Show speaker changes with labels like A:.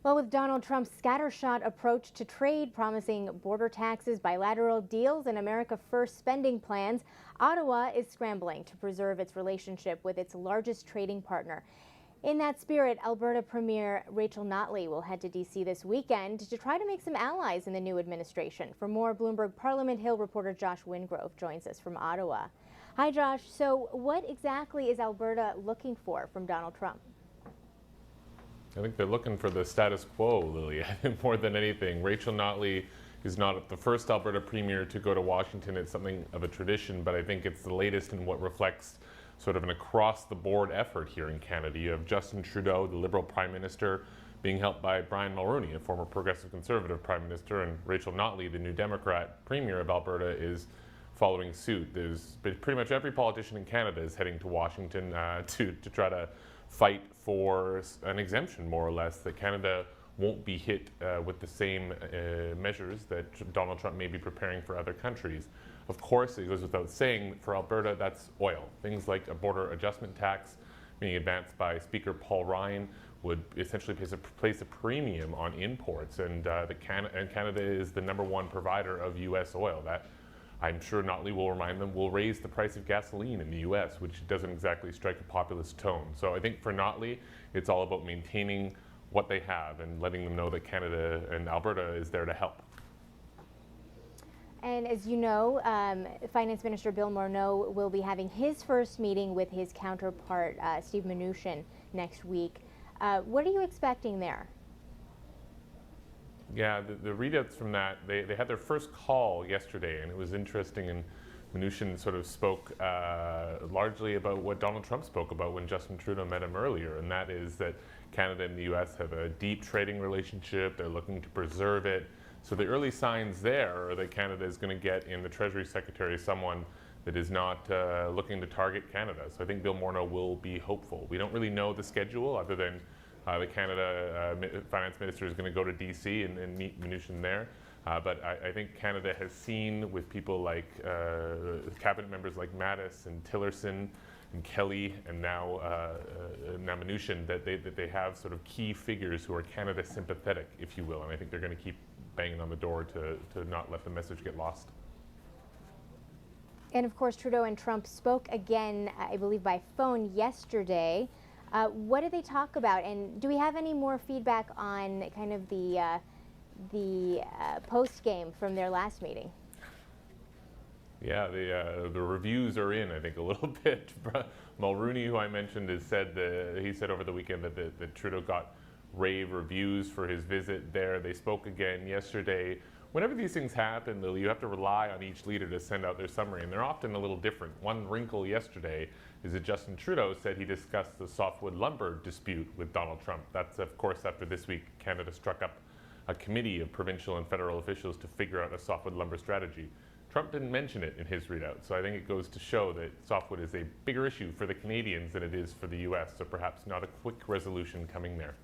A: Well, with Donald Trump's scattershot approach to trade, promising border taxes, bilateral deals, and America First spending plans, Ottawa is scrambling to preserve its relationship with its largest trading partner. In that spirit, Alberta Premier Rachel Notley will head to D.C. this weekend to try to make some allies in the new administration. For more, Bloomberg Parliament Hill reporter Josh Wingrove joins us from Ottawa. Hi, Josh. So what exactly is Alberta looking for from Donald Trump?
B: I think they're looking for the status quo, Lily. I think more than anything. Rachel Notley is not the first Alberta Premier to go to Washington. It's something of a tradition, but I think it's the latest in what reflects sort of an across-the-board effort here in Canada. You have Justin Trudeau, the Liberal Prime Minister, being helped by Brian Mulroney, a former Progressive Conservative Prime Minister, and Rachel Notley, the new Democrat Premier of Alberta, is following suit. There's pretty much every politician in Canada is heading to Washington to try to fight for an exemption, more or less, that Canada won't be hit with the same measures that Donald Trump may be preparing for other countries. Of course, it goes without saying, for Alberta, that's oil. Things like a border adjustment tax being advanced by Speaker Paul Ryan would essentially place a premium on imports, and Canada is the #1 provider of U.S. oil. That, I'm sure Notley will remind them, will raise the price of gasoline in the U.S., which doesn't exactly strike a populist tone. So I think for Notley, it's all about maintaining what they have and letting them know that Canada and Alberta is there to help.
A: And as you know, Finance Minister Bill Morneau will be having his first meeting with his counterpart, Steve Mnuchin, next week. What are you expecting there?
B: Yeah, the readouts from that, they had their first call yesterday, and it was interesting, and Mnuchin sort of spoke largely about what Donald Trump spoke about when Justin Trudeau met him earlier, and that is that Canada and the U.S. have a deep trading relationship. They're looking to preserve it. So the early signs there are that Canada is going to get in the Treasury Secretary someone that is not looking to target Canada. So I think Bill Morneau will be hopeful. We don't really know the schedule other than the Canada Finance Minister is going to go to D.C. and meet Mnuchin there. But I think Canada has seen with people like cabinet members like Mattis and Tillerson and Kelly and now Mnuchin that they have sort of key figures who are Canada sympathetic, if you will. And I think they're going to keep banging on the door to not let the message get lost.
A: And of course, Trudeau and Trump spoke again, I believe, by phone yesterday. What did they talk about? And do we have any more feedback on kind of the post game from their last meeting?
B: Yeah, the reviews are in, I think, a little bit. Mulroney, who I mentioned, he said over the weekend that Trudeau got rave reviews for his visit there. They spoke again yesterday. Whenever these things happen, Lily, you have to rely on each leader to send out their summary, and they're often a little different. One wrinkle yesterday is that Justin Trudeau said he discussed the softwood lumber dispute with Donald Trump. That's, of course, after this week, Canada struck up a committee of provincial and federal officials to figure out a softwood lumber strategy. Trump didn't mention it in his readout, so I think it goes to show that softwood is a bigger issue for the Canadians than it is for the U.S., so perhaps not a quick resolution coming there.